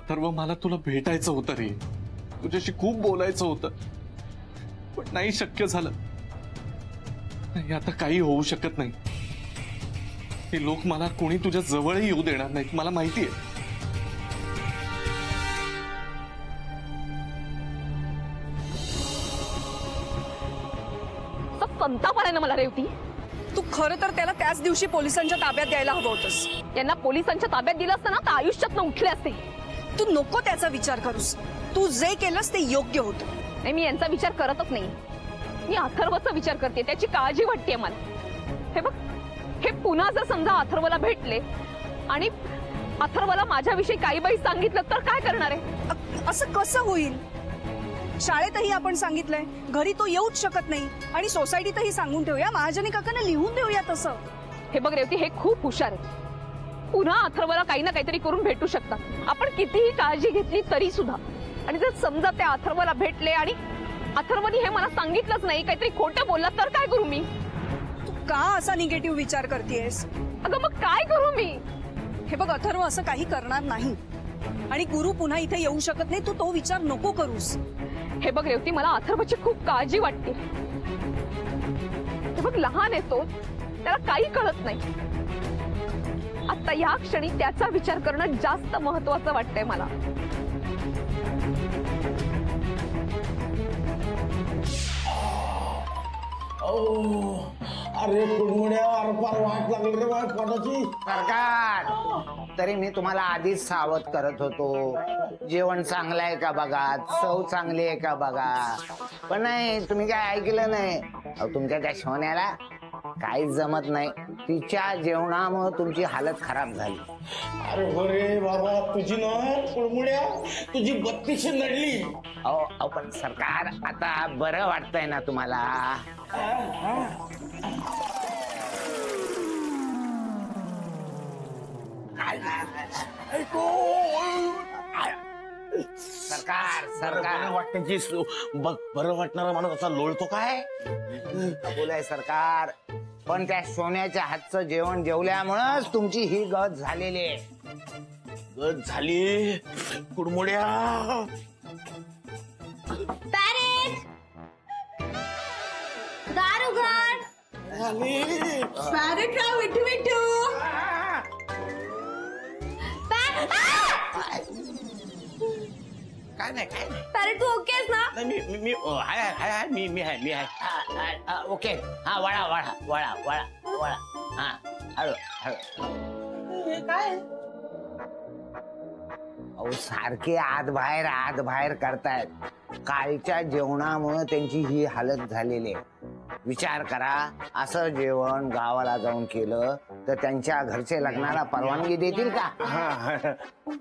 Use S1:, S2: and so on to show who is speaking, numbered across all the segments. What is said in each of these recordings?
S1: अथर्व, मला तुला भेटायचं होतं रे, तुझ्याशी खूप बोलायचं होतं, पण नाही शक्य झालं. नाही, आता काही होऊ शकत नाही. हे लोक मला कोणी तुझ्या जवळही येऊ देणार नाहीत, मला माहिती आहे.
S2: संताप आलाय ना मला रेवती.
S3: तू खरं तर त्याला त्याच दिवशी पोलिसांच्या ताब्यात द्यायला हवं होतंस.
S2: यांना पोलिसांच्या ताब्यात दिलं असतं ना तर आयुष्यात उठले असते.
S3: तू नको त्याचा विचार करूस. तू जे केलंस ते योग्य होतं.
S2: नाही, मी यांचा विचार करतच नाही. मी अथर्वचा विचार करते, त्याची काळजी वाटते मला. हे बघ, हे पुन्हा जर समजा अथर्वला भेटले आणि अथर्वला माझ्याविषयी काही बाई सांगितलं तर काय करणार आहे?
S3: असं कसं होईल? शाळेतही आपण सांगितलंय, घरी तो येऊच शकत नाही, आणि सोसायटीतही सांगून ठेवूया, महाजनी काकांना लिहून देऊया तसं.
S2: हे बघ रेवती, हे खूप हुशार आहे. पुन्हा अथर्वला काही ना काहीतरी करून भेटू शकतात. आपण कितीही काळजी घेतली तरी सुद्धा. आणि जर समजा त्या अथर्वला भेटले आणि अथर्वनी हे मला सांगितलंच नाही, काहीतरी खोटं बोलला तर काय करू मी?
S3: तू का असा निगेटिव्ह विचार करतेयस?
S2: अगं मग काय करू मी?
S3: हे बघ, अथर्व असं काही करणार नाही, आणि गुरु पुन्हा इथे येऊ शकत नाही. तू तो विचार नको करूस.
S2: हे बघ रेवती, मला अथर्वची खूप काळजी वाटते. हे बघ, लहान आहे तो, त्याला काही कळत नाही. आता या क्षणी त्याचा विचार करणं जास्त महत्वाचं वाटतंय मला.
S4: अरे कुडमुड्या, आरपार वाट लागली रे बा पोटाची.
S5: सरकार, तरी मी तुम्हाला आधीच सावध करत होतो, जेवण चांगलं आहे का बघा, चव चांगली आहे का बघा. पण नाही, तुम्ही काय ऐकलं नाही. तुमच्या त्या सोन्याला काहीच जमत नाही. तिच्या जेवणामुळे तुमची हालत खराब झाली.
S4: अरे हो रे बाबा, तुझी ना कुडमुड्या, तुझी 32 नडली.
S5: अहो पण सरकार, आता बरं वाटतंय ना तुम्हाला? सरकार सरकार
S4: वाटण्याची बरं वाटणारा माणूस असा लोळतो काय?
S5: बोलाय सरकार, पण त्या सोन्याच्या हातचं जेवण जेवल्यामुळेच तुमची ही गत झालेली आहे.
S4: गत झाली कुडमुड्या.
S6: दार उघड. पॅरेटराव, विठू विठू.
S5: काय नाही काय नाही.
S6: पॅरेट, तू ओके आहेस ना?
S4: नाही, मी हाय मी आहे.
S5: ओके. हा, वळा वळा वळा वळा वळा. हा, हळू हळू.
S6: काय?
S5: अहो, सारखे आत बाहेर करतायत. कालच्या जेवणामुळे त्यांची ही हालत झालेली आहे. विचार करा, असं जेवण गावाला जाऊन केलं तर त्यांच्या घरचे लग्नाला परवानगी देतील का?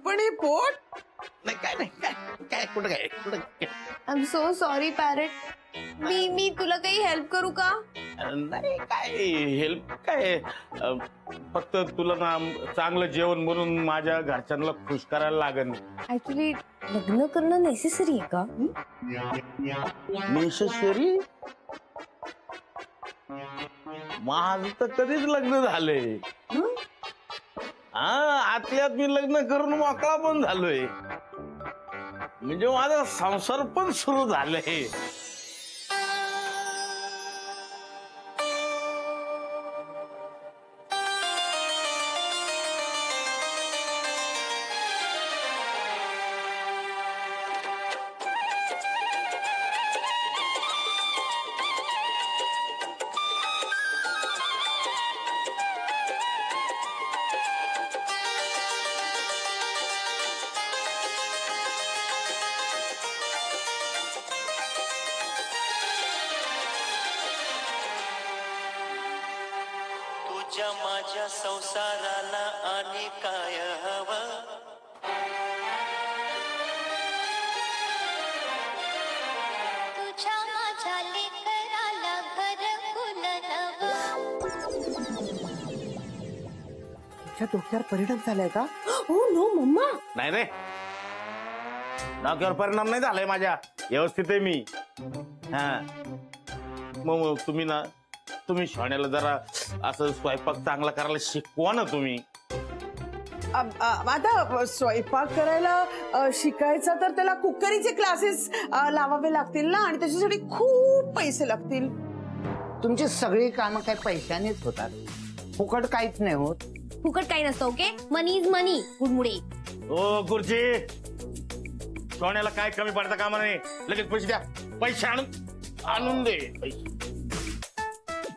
S4: पण हे पोट नाही, काय नाही, काय कुठं काय.
S6: I am so sorry parrot. मी तुला काही हेल्प करू का?
S4: नाही, काय हेल्प काय, फक्त तुला ना चांगलं जेवण म्हणून माझ्या घरच्यांना खुश करायला लागेल.
S6: ऍक्च्युली लग्न करणं नेसेसरी आहे का?
S4: नेसेसरी? माझं तर कधीच लग्न झालंय. आतल्यात मी लग्न करून मोकळा पण झालोय, म्हणजे माझा संसार पण सुरू झालाय.
S7: माझ्या संसाराला आणि काय हवं,
S8: तुझ्या माझ्या लेकराला घरकुल नवं.
S9: तुझ्या डोक्यावर परिणाम झालाय का? Oh no mama.
S4: नाही रे, डोक्यावर परिणाम नाही झालाय माझ्या, व्यवस्थित आहे मी. हा, मग तुम्ही शोण्याला जरा असं स्वयंपाक चांगला करायला शिकवा ना तुम्ही.
S9: आता स्वयंपाक करायला शिकायचा तर त्याला कुकरीचे क्लासेस लावावे लागतील ना, आणि त्याच्यासाठी खूप पैसे लागतील.
S5: तुमची सगळी कामं काही पैशानेच होतात, फुकट काहीच नाही होत.
S6: फुकट काही नसतं. ओके, मनी इज मनी. गुडमुडे.
S4: ओ खुर्ची, सोन्याला काय कमी पडता कामा नाही. लगेच पैसे द्या. पैसे आणून दे.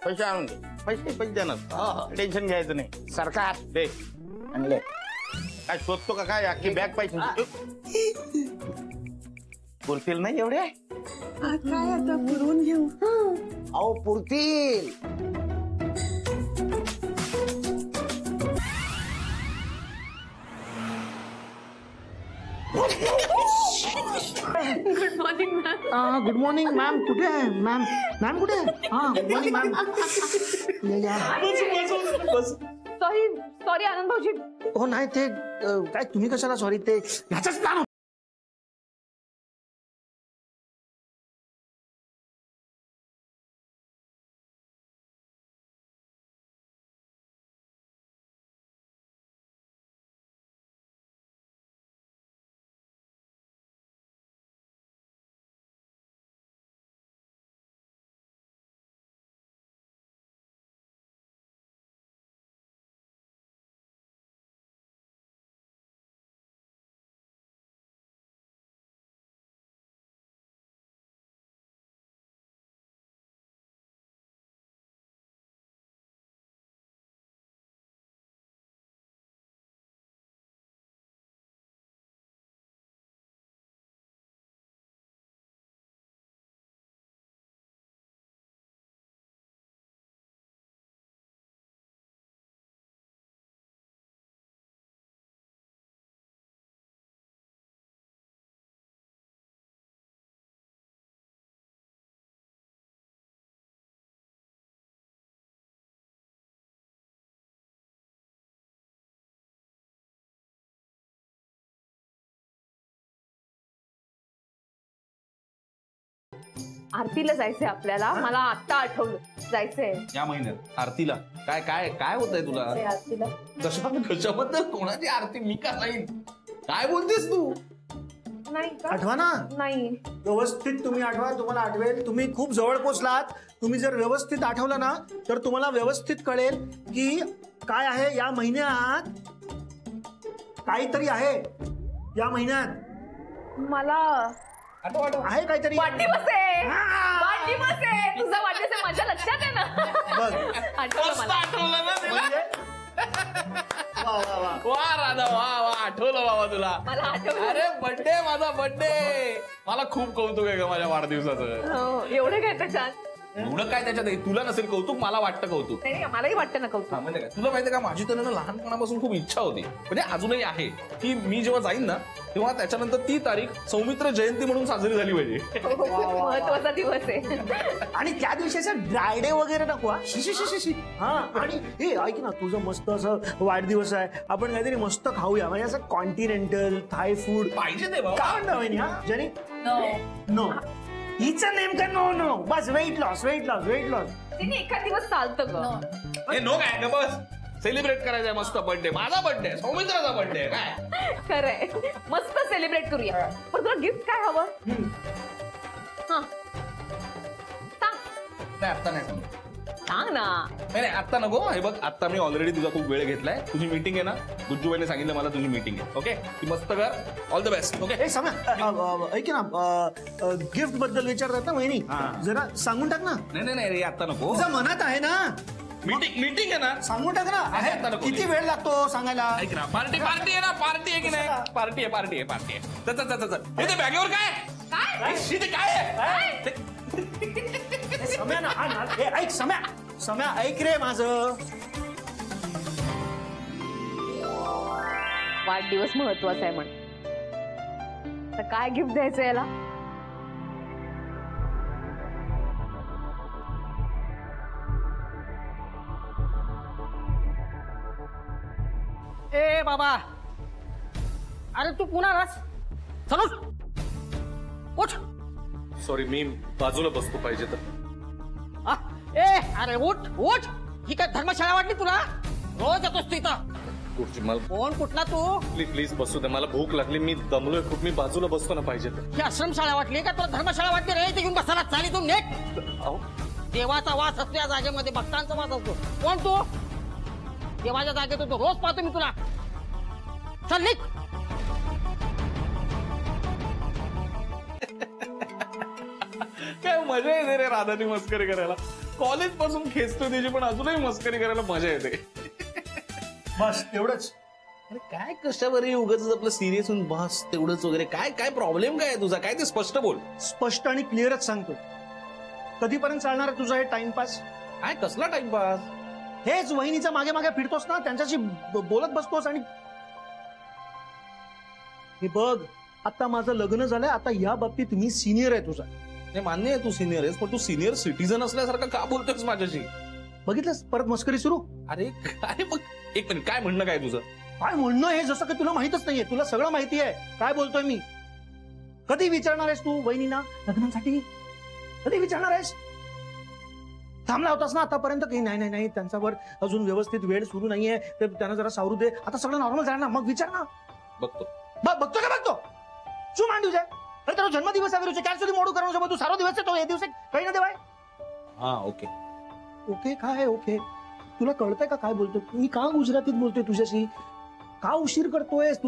S4: पैसे आणून दे. पैसे द्या ना. टेन्शन घ्यायचं नाही.
S5: सरकार
S4: दे.
S5: आणले.
S4: काय शोधतो का काय? अख्खी बॅग पैसे पुरतील नाही एवढे.
S9: काय आता पुरवून घेऊ.
S5: अहो पुरतील.
S2: Good morning ma'am.
S5: Good morning ma'am. कुठे आहे मॅम? मॅम कुठे आहे? Good morning ma'am.
S2: सॉरी आनंद भाऊजी.
S10: हो नाही ते काय तुम्ही कशाला सॉरी, ते ह्याचाच प्लॅन.
S2: आरतीला जायचंय आपल्याला. मला आता आठवलं जायचंय
S1: या महिन्यात आरतीला. काय काय काय होतंय तुला?
S2: आरतीला
S1: कशाबद्दल? कोणाची आरती? मी का जाईन? काय बोलतेस तू?
S2: नाही का?
S10: आठवा ना
S2: नाही.
S10: व्यवस्थित तुम्ही आठवा, तुम्हाला आठवेल. तुम्ही खूप जवळ पोचलात. तुम्ही जर व्यवस्थित आठवलं ना तर तुम्हाला व्यवस्थित कळेल की काय आहे या महिन्यात. काहीतरी आहे या महिन्यात.
S2: मला
S10: आहे काहीतरी.
S2: वाढदिवस आहे. वाढदिवस आहे. तुझा वाढदिवस आहे. माझ्या लक्षात आहे ना. आठवलं मला.
S1: आठवलं ना तिला?
S10: वा वा वा.
S1: वा राधा, वा वा, आठवलं बाबा तुला.
S2: मला आठवलं.
S1: अरे बर्थडे, माझा बर्थडे. मला खूप कौतुक आहे का माझ्या वाढदिवसाचं.
S2: हो, एवढं काय त्याच्यात?
S1: एवढं काय त्याच्यात आहे? तुला नसेल कौतुक, मला वाटतं कौतुक.
S2: नाही, मलाही वाटतं ना कौतुक.
S1: म्हणजे काय तुला माहितीये का, माझी तर ना लहानपणापासून खूप इच्छा होती, म्हणजे अजूनही आहे, की मी जेव्हा जाईन ना तेव्हा त्याच्यानंतर ती तारीख सौमित्र जयंती म्हणून साजरी झाली पाहिजे.
S2: महत्वाचा दिवस आहे.
S10: आणि त्या दिवसाचं ड्रायडे वगैरे नको. हा, आणि हे ऐक ना, तुझं मस्त असं वाढदिवस आहे, आपण काहीतरी मस्त खाऊया, म्हणजे असं कॉन्टिनेंटल थाय फूड
S1: पाहिजे ते बाबा.
S10: काय म्हणता वहिनी? हा जनी नो, हिचं नेमकं नो नो, बस weight loss weight loss weight loss.
S2: तिने एखाद दिवस चालतं ग.
S1: हे नो काय ना, बस सेलिब्रेट करायचंय मस्त बर्थडे. माझा बर्थडे, सौमित्राचा बर्थडे. काय
S2: खरंय, मस्त सेलिब्रेट करूया. पण तुला गिफ्ट काय हवं? हा सांग.
S1: नाही आता नाही सांग.
S2: सांग ना.
S1: नाही आता नको. हे बघ, आता मी ऑलरेडी तुझा खूप वेळ घेतलाय. तुझी मीटिंग आहे ना, गुज्जूबाईने सांगितलं मला तुझी मीटिंग आहे. ओके, ती मस्त कर. All the best. ओके.
S10: हे सांगा, ऐक ना, गिफ्ट बद्दल विचारतात ना वहिनी, जरा सांगून टाक ना.
S1: नाही नाही रे, आता नको.
S10: तुझ्या मनात आहे ना,
S1: मीटिंग आहे ना,
S10: सांगून टाक ना. आहे, किती वेळ लागतो सांगायला?
S1: ऐक ना, पार्टी आहे ना, पार्टी आहे की नाही? पार्टी आहे. चल. इथे बॅगेवर काय इथे काय आहे?
S10: सम्या ना, हे ऐक सम्या ऐक रे माझं.
S2: वाढदिवस महत्वाचा आहे म्हण. तर काय गिफ्ट द्यायचं याला?
S11: ए बाबा, अरे तू पुन्हा रास. चलो उठ.
S1: सॉरी, मी बाजूला बसतो पाहिजे तर.
S11: ए अरे उठ उठ. ही काय धर्मशाळा वाटली तुला? रोज येतोस तू इथं.
S1: गुरुजी मला
S11: कोण कुठला तू?
S1: प्लीज बसू दे, मला भूक लागली, मी दमलोय खूप, मी बाजूला बसतो ना पाहिजे तर.
S11: ही आश्रमशाळा वाटली का तुला? धर्मशाळा वाटली रे? ते घेऊन बसायला चाली तू नेट.
S1: अहो,
S11: देवाचा वास असतो या जागेमध्ये, भक्तांचा वास असतो. कोण तू? देवाच्या जागेत होतो, रोज पाहतो मी तुला. चल निघ.
S1: काय मजा येते रे राधाची मस्करी करायला. कॉलेज पासून खेचतो तिची, पण अजूनही मस्करी करायला मजा येते.
S10: बस एवढंच.
S1: अरे काय कशावर उगाच आपलं सिरियस होऊन बस तेवढंच वगैरे. काय काय प्रॉब्लेम काय आहे तुझा? काय ते स्पष्ट बोल.
S10: स्पष्ट आणि क्लिअरच सांगतो. कधीपर्यंत चालणार आहे तुझा हे टाइमपास?
S1: काय कसला टाइमपास?
S10: हेच वहिनीच्या मागे मागे फिरतोस ना, त्यांच्याशी बोलत बसतोस. आणि हे बघ, आता माझं लग्न झालंय, आता या बाबतीत मी सिनियर आहे तुझा.
S1: नाही मान्य आहे तू सिनियर आहेस, पण तू सिनियर सिटीजन असल्यासारखं का बोलतोयस माझ्याशी?
S10: बघितलंस परत मस्करी सुरू.
S1: अरे काय बघ, एक मिनिट, काय म्हणणं काय तुझं?
S10: काय म्हणणं हे जसं की तुला माहितच नाहीये. तुला सगळं माहिती आहे काय बोलतोय मी. कधी विचारणार आहेस तू वहिनीना लग्नासाठी? कधी विचारणार आहेस? थांबला होतास ना आतापर्यंत की नाही नाही नाही त्यांच्यावर अजून व्यवस्थित वेळ सुरू नाहीये, तर त्यांना जरा सावरू दे. आता सगळं नॉर्मल झालं ना, मग विचार ना.
S1: बघतो
S10: बघतो का बघतो? શું માંડ્યું છે? અરે તારો જન્મદિવસ આવી રહ્યો છે, ક્યાં સુધી મોડું કરવાનું છે? બધું સારો દિવસ છે તો એ દિવસે કઈ ના દેવાય?
S1: हा ओके
S10: ओके काय ओके? तुला कळतंय का काय बोलतोय मी? का गुजरातीत बोलतोय तुझ्याशी? का उशीर करतोयस?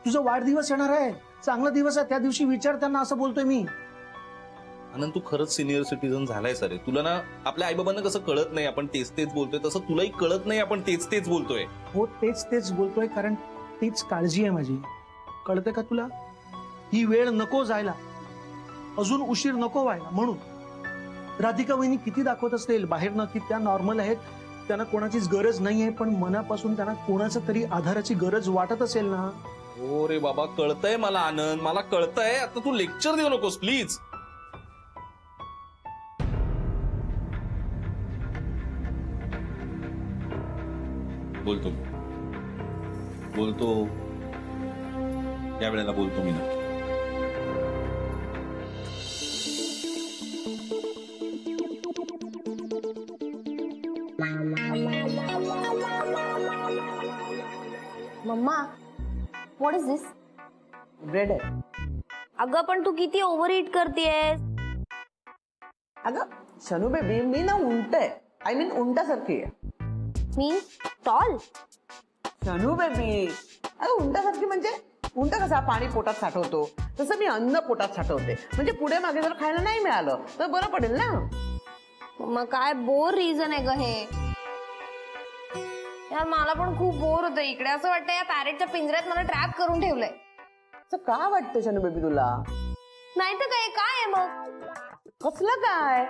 S10: तुझा वाढदिवस येणार आहे, चांगला दिवस आहे, त्या दिवशी विचार त्यांना, असं बोलतोय मी.
S1: आनंद तू खरंच सिनियर सिटीजन झालाय सर. तुला ना आपल्या आईबाबांना कसं कळत नाही आपण तेच तेच बोलतोय, तसं तुलाही कळत नाही आपण तेच तेच बोलतोय.
S10: हो तेच तेच बोलतोय, कारण तीच काळजी आहे माझी. कळतंय का तुला? ही वेळ नको जायला, अजून उशीर नको व्हायला म्हणून. राधिका वहिनी किती दाखवत असतील बाहेरनं की त्या नॉर्मल आहेत, त्यांना कोणाचीच गरज नाहीये, पण मनापासून त्यांना कोणाचा तरी आधाराची गरज वाटत असेल ना.
S1: हो रे बाबा, कळतंय मला आनंद, मला कळतंय. आता तू लेक्चर देऊ नकोस प्लीज. बोलतो या वेळेला बोलतो मी नक्की.
S6: Mama what is this?
S9: Bread आहे.
S6: अगं पण तू किती ओव्हर ईट करतेयस.
S9: अगं शनू बेबी, मी ना उंट आहे. आय मीन उंटासारखी आहे.
S6: मी टॉल.
S9: शनू बेबी, अगं उंटासारखी म्हणजे उंट कसा पाणी पोटात साठवतो, तसं मी अन्न पोटात साठवते. म्हणजे पुढे मागे जर खायला नाही मिळालं तर बरं पडेल ना.
S6: मग काय बोर रिझन आहे ग हे. यार मला पण खूप बोर होतं इकडे. असं वाटतं या पॅरेटच्या पिंजऱ्यात मला ट्रॅप करून ठेवलंय.
S9: असं का वाटतं शनू बेबी तुला?
S6: नाही तर काय आहे मग?
S9: कसलं काय?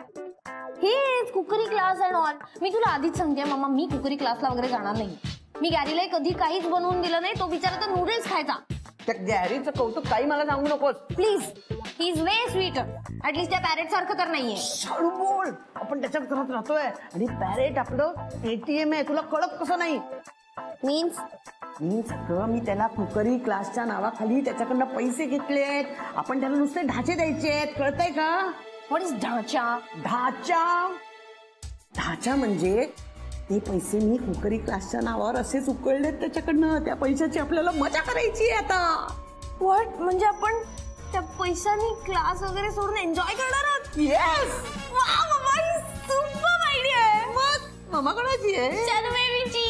S6: हे कुकरी क्लास अँड ऑल. मी तुला आधीच सांगते मम्मा, मी कुकरी क्लासला वगैरे जाणार नाही. मी गॅरीला कधी काहीच बनवून दिलं नाही. तो बिचारा तर नूडल्स खायचा.
S9: त्या गॅरीचं कौतुक काही मला सांगू नकोस
S6: please. He is way sweeter. At least त्या पॅरेट सारखं तर नाहीये.
S9: शाळू बोल. आपण त्याच्यात करत राहतोय आणि पॅरेट आपलं एटीएम आहे. तुला कळत कसं नाही?
S6: मीन्स
S9: मी त्याला कुकरी क्लासच्या नावाखाली त्याच्याकडनं पैसे घेतलेत. आपण त्याला नुसते ढाचे द्यायचे. कळतंय का?
S6: व्हॉट इज ढाचा?
S9: ढाचा म्हणजे ते पैसे मी कुकरी क्लासच्या नावावर असेच उकळलेत त्याच्याकडनं. त्या पैशाची आपल्याला मजा करायची आहे आता.
S6: व्हॉट? म्हणजे आपण त्या पैशानी क्लास वगैरे सोडून एन्जॉय करणार आहोत?
S9: येस.
S6: वाह मम्मा, ही सुपर आयडिया आहे.
S9: मग मामा कोणाची आहे?
S6: चल बेबीची.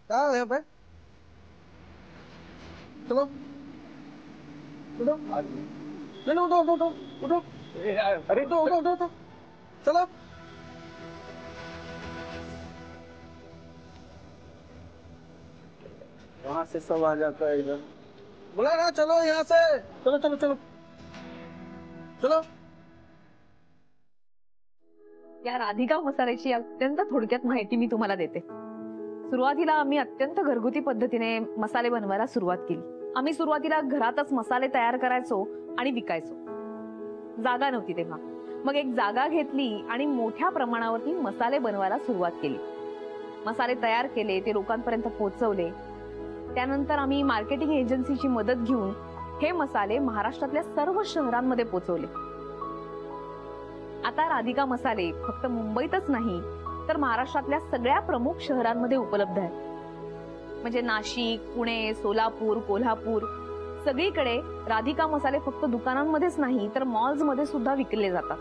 S10: काय चलो उठो. अरे उठो. चलो वहां से सब आ जाता है इधर. बोला ना चलो यहाँ से. चलो. चलो.
S2: या राधिका मसाल्याची अत्यंत थोडक्यात माहिती मी तुम्हाला देते. सुरुवातीला आम्ही अत्यंत घरगुती पद्धतीने मसाले बनवायला सुरुवात केली. आम्ही सुरुवातीला घरातच मसाले तयार करायचो आणि विकायचो. जागा नव्हती तेव्हा. मग एक जागा घेतली आणि मोठ्या प्रमाणावरती मसाले बनवायला सुरुवात केली. मसाले तयार केले, ते लोकांपर्यंत पोहोचवले. त्यानंतर आम्ही मार्केटिंग एजन्सीची मदत घेऊन हे मसाले महाराष्ट्रातल्या सर्व शहरांमध्ये पोहोचवले. आता राधिका मसाले फक्त मुंबईतच नाही तर महाराष्ट्रातल्या सगळ्या प्रमुख शहरांमध्ये उपलब्ध आहेत. म्हणजे नाशिक, पुणे, सोलापूर, कोल्हापूर सगळीकडे राधिका मसाले फक्त दुकानांमध्येच नाही तर मॉल्समध्ये सुद्धा विकले जातात.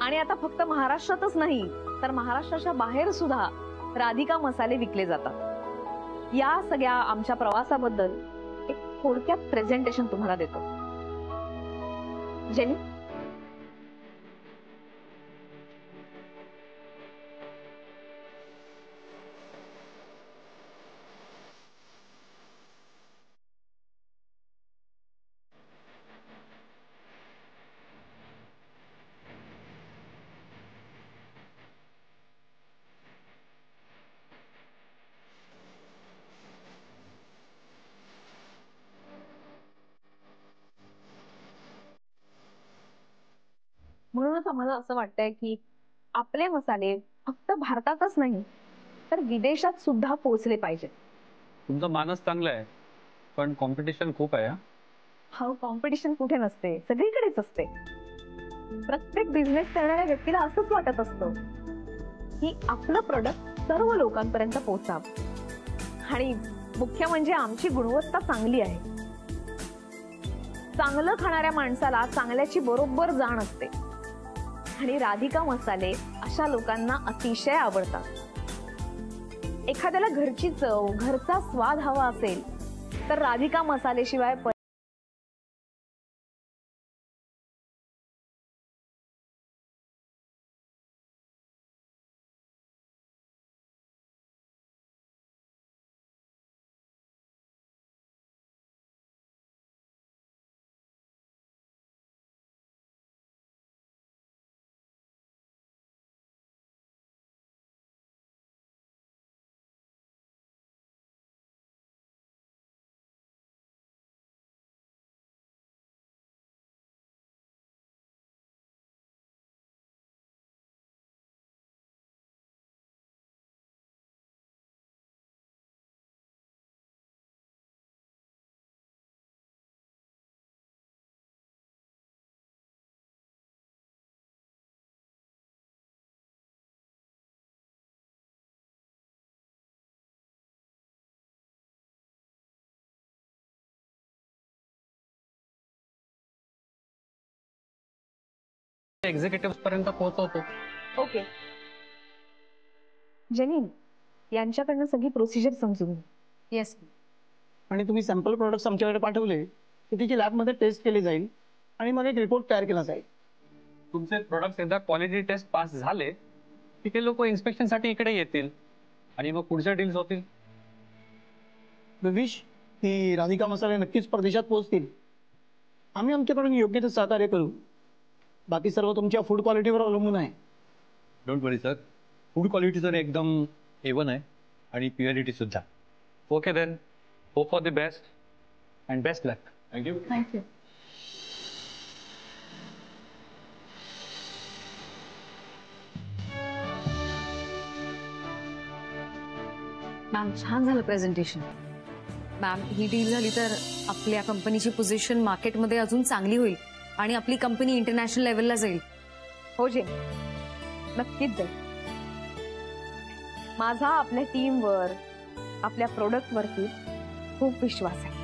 S2: आणि आता फक्त महाराष्ट्रातच नाही तर महाराष्ट्राच्या बाहेर सुद्धा राधिका मसाले विकले जातात. या सगळ्या आमच्या प्रवासाबद्दल एक थोडक्यात प्रेझेंटेशन तुम्हाला देतो. जेनी, म्हणूनच आम्हाला असं वाटतंय की आपले मसाले फक्त भारतातच नाही तर विदेशात सुद्धा पोहोचले पाहिजेत.
S12: तुमचा मानस चांगला आहे पण कॉम्पिटिशन खूप आहे.
S2: हा, कॉम्पिटिशन कुठे नसते, सगळीकडेच असते. प्रत्येक बिझनेस करणाऱ्या व्यक्तीला असंच वाटत असतं की आपलं प्रोडक्ट सर्व लोकांपर्यंत पोहोचावं. आणि मुख्य म्हणजे आमची गुणवत्ता चांगली आहे. चांगलं खाणाऱ्या माणसाला चांगल्याची बरोबर जाण असते आणि राधिका मसाले अशा लोकांना अतिशय आवडतात. एखाद्याला घरची चव, घरचा स्वाद हवा असेल तर राधिका मसाले शिवाय
S12: एक्झिक्युटिव्ह पर्यंत पोहोचवतो.
S2: ओके. जेनी, यांच्याकडनं सगळी प्रोसिजर समजून. येस.
S10: आणि तुम्ही सॅम्पल प्रोडक्ट्स आमच्याकडे पाठवले की त्याची लॅबमध्ये टेस्ट केली जाईल आणि मग एक रिपोर्ट तयार केला जाईल.
S12: तुमचे प्रोडक्ट एकदा क्वालिटी टेस्ट पास झाले की ते लोक इन्स्पेक्शन साठी इकडे येतील आणि मग पुढच्या डील्स होतील.
S10: विश ही राधिका मसाले नक्कीच परदेशात पोहोचतील. आम्ही आमच्याकडून योग्य ते सहकार्य करू. बाकी सर्व तुमच्या फूड क्वालिटीवर अवलंबून आहे.
S12: Don't worry sir, food quality तर एकदम A1 आहे आणि प्युरिटी सुद्धा. Okay then, hope for the best and best luck. Thank you.
S2: Thank you.
S13: Ma'am, छान झालं प्रेझेंटेशन. मॅम, ही डील झाली तर आपल्या कंपनीची पोझिशन मार्केटमध्ये अजून चांगली होईल आणि आपली कंपनी इंटरनॅशनल लेवलला जाईल.
S2: हो जे, नक्कीच जाईल. माझा आपल्या टीमवर, आपल्या प्रोडक्टवरती खूप विश्वास आहे.